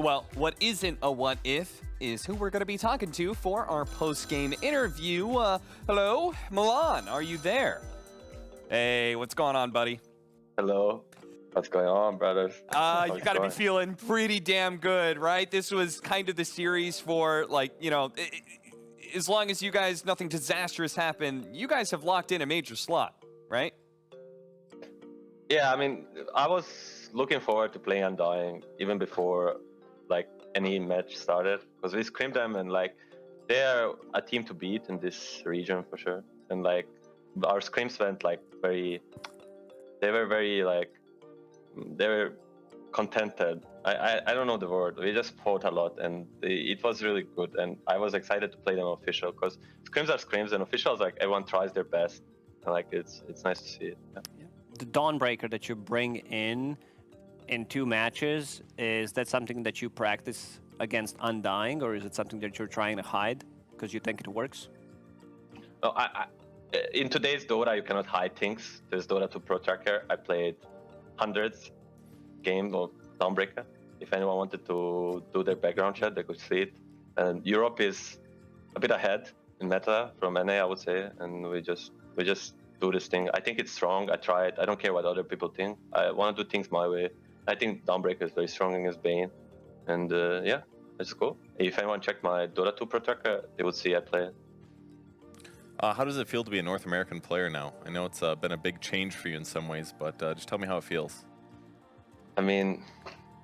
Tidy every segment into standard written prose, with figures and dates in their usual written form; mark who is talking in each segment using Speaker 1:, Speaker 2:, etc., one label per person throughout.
Speaker 1: Well, what isn't a what if is who we're going to be talking to for our post-game interview. Hello, Milan, are you there? Hey, what's going on, buddy?
Speaker 2: Hello. What's going on, brothers?
Speaker 1: You got to be feeling pretty damn good, right? This was kind of the series for, like, you know, as long as you guys, nothing disastrous happened, you guys have locked in a major slot, right?
Speaker 2: Yeah, I mean, I was looking forward to playing Undying even before, like, any match started, because we scrimmed them, and, like, they're a team to beat in this region for sure. And, like, our scrims went, like, they were very, like, they were contented. I don't know the word. We just fought a lot, and it was really good. And I was excited to play them official, because scrims are scrims, and officials, like, everyone tries their best. And, like, it's nice to see it. Yeah.
Speaker 3: The Dawnbreaker that you bring in 2 matches, is that something that you practice against Undying, or is it something that you're trying to hide because you think it works?
Speaker 2: No, in today's Dota, you cannot hide things. There's Dota 2 Pro Tracker. I played hundreds game of Dawnbreaker. If anyone wanted to do their background check, they could see it. And Europe is a bit ahead in meta from NA, I would say. And we just do this thing. I think it's strong. I try it. I don't care what other people think. I want to do things my way. I think Dawnbreaker is very strong against Bane. And yeah, let's go. If anyone checked my Dota 2 Pro Tracker, they would see I play it.
Speaker 4: How does it feel to be a North American player now? I know it's been a big change for you in some ways, but just tell me how it feels.
Speaker 2: I mean,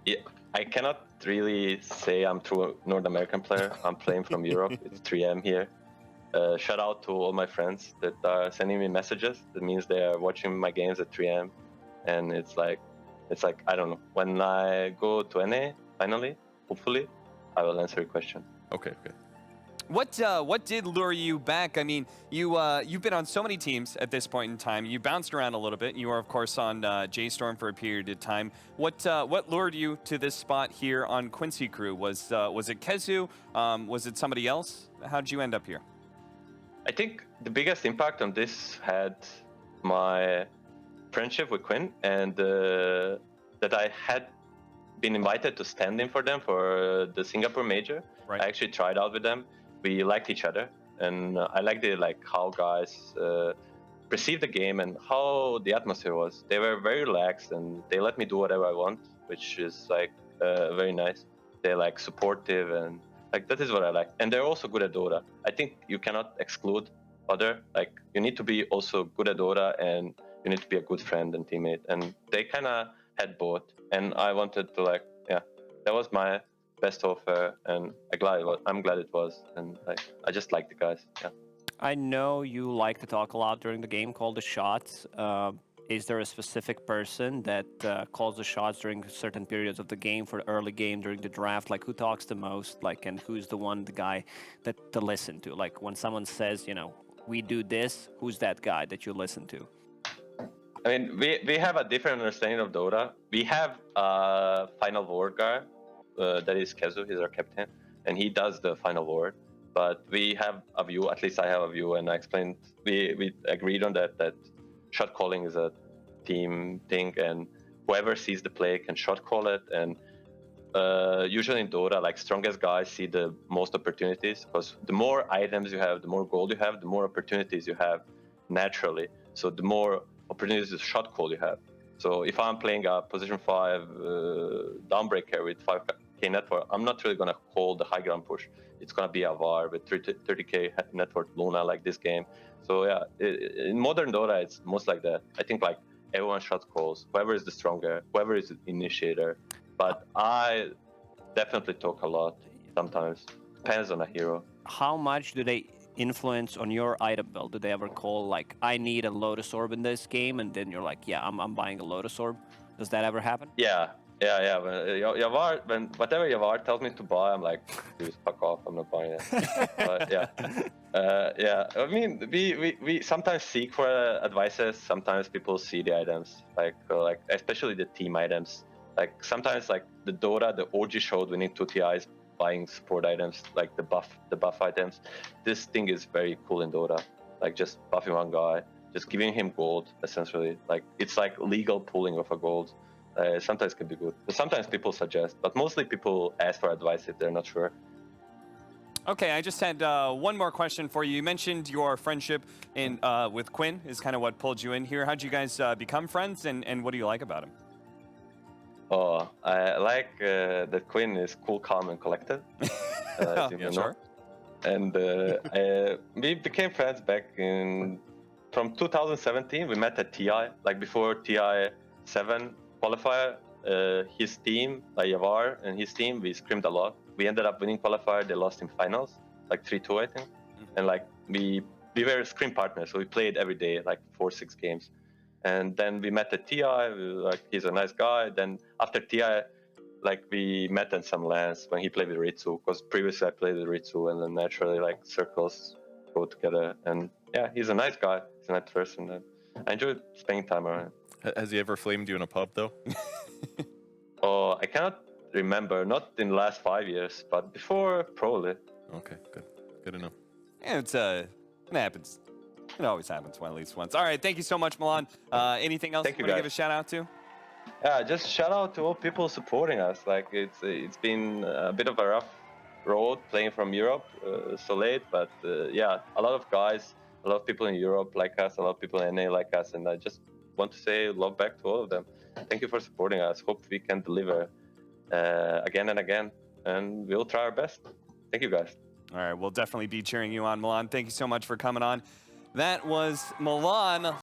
Speaker 2: yeah, I cannot really say I'm true North American player. I'm playing from Europe. It's 3M here. Shout out to all my friends that are sending me messages. That means they are watching my games at 3M, and it's like I don't know. When I go to NA, finally, hopefully, I will answer your question.
Speaker 4: Okay.
Speaker 1: What did lure you back? I mean, you've been on so many teams at this point in time. You bounced around a little bit. You were, of course, on J-Storm for a period of time. What lured you to this spot here on Quincy crew? Was it Kezu? Was it somebody else? How did you end up here?
Speaker 2: I think the biggest impact on this had my friendship with Quinn, and that I had been invited to stand in for them for the Singapore major.
Speaker 1: Right.
Speaker 2: I actually tried out with them. We liked each other, and I liked how guys perceived the game and how the atmosphere was. They were very relaxed, and they let me do whatever I want, which is like very nice. They're like supportive, and like that is what I like. And they're also good at Dota. I think you cannot exclude other. Like, you need to be also good at Dota, and you need to be a good friend and teammate. And they kind of had both. And I wanted to, like, yeah, that was my best offer, and I'm glad it was. And like, I just like the guys. Yeah.
Speaker 3: I know you like to talk a lot during the game, call the shots. Is there a specific person that calls the shots during certain periods of the game, for the early game, during the draft? Like, who talks the most? Like, and who's the guy that to listen to? Like, when someone says, you know, we do this, who's that guy that you listen to?
Speaker 2: I mean, we have a different understanding of Dota. We have a final word guy, that is Kezu. He's our captain, and he does the final word. But we have a view, at least I have a view, and I explained, we agreed on that shot calling is a team thing, and whoever sees the play can shot call it. And usually in Dota, like, strongest guys see the most opportunities, because the more items you have, the more gold you have, the more opportunities you have naturally. So the more opportunities to shot call you have. So if I'm playing a position 5 Dawnbreaker with 5k net worth, I'm not really going to call the high ground push. It's going to be a VAR with 30k net worth Luna, like this game. So yeah, in modern Dota, it's most like that. I think, like, everyone shot calls, whoever is the stronger, whoever is the initiator. But I definitely talk a lot sometimes. Depends on a hero.
Speaker 3: How much do they influence on your item build? Do they ever call, like, I need a Lotus Orb in this game, and then you're like, yeah, I'm buying a Lotus Orb? Does that ever happen?
Speaker 2: Yeah. When whatever Yavar tells me to buy, I'm like, dude, fuck off, I'm not buying it. But yeah, I mean, we sometimes seek for advices. Sometimes people see the items, like especially the team items. Like, sometimes, like, the Dota, the OG showed we need 2 TIs buying support items, like the buff items. This thing is very cool in Dota. Like, just buffing one guy, just giving him gold, essentially. Like, it's like legal pulling of a gold. Sometimes can be good. Sometimes people suggest, but mostly people ask for advice if they're not sure.
Speaker 1: Okay, I just had one more question for you. You mentioned your friendship with Quinn is kind of what pulled you in here. How'd you guys become friends, and what do you like about him?
Speaker 2: Oh, I like that Quinn is cool, calm, and collected. As you
Speaker 1: Yeah,
Speaker 2: may
Speaker 1: sure.
Speaker 2: know. And we became friends back from 2017. We met at TI, like before TI 7 qualifier. His team, like Yavar and his team, we scrimmed a lot. We ended up winning qualifier. They lost in finals, like 3-2, I think. And like we were scrim partners, so we played every day, like 4-6 games. And then we met at TI. Like he's a nice guy. Then after TI, like we met in some lands when he played with Ritsu, because previously I played with Ritsu, and then naturally like circles go together. And yeah, he's a nice guy. He's a nice person. And I enjoyed spending time around him.
Speaker 4: Has he ever flamed you in a pub though?
Speaker 2: Oh, I cannot remember, not in the last 5 years, but before probably.
Speaker 4: Okay, good to know.
Speaker 1: Yeah, it happens. It always happens at least once. All right, thank you so much, Milan. Anything else
Speaker 2: Thank
Speaker 1: you
Speaker 2: you,
Speaker 1: want to give a
Speaker 2: guys.
Speaker 1: shout out to?
Speaker 2: Yeah, just shout out to all people supporting us. Like it's been a bit of a rough road playing from Europe so late, but yeah, a lot of guys, a lot of people in Europe like us, a lot of people in NA like us, and I just want to say love back to all of them. Thank you for supporting us. Hope we can deliver again and again, and we'll try our best. Thank you, guys.
Speaker 1: All right, we'll definitely be cheering you on, Milan. Thank you so much for coming on. That was Milan.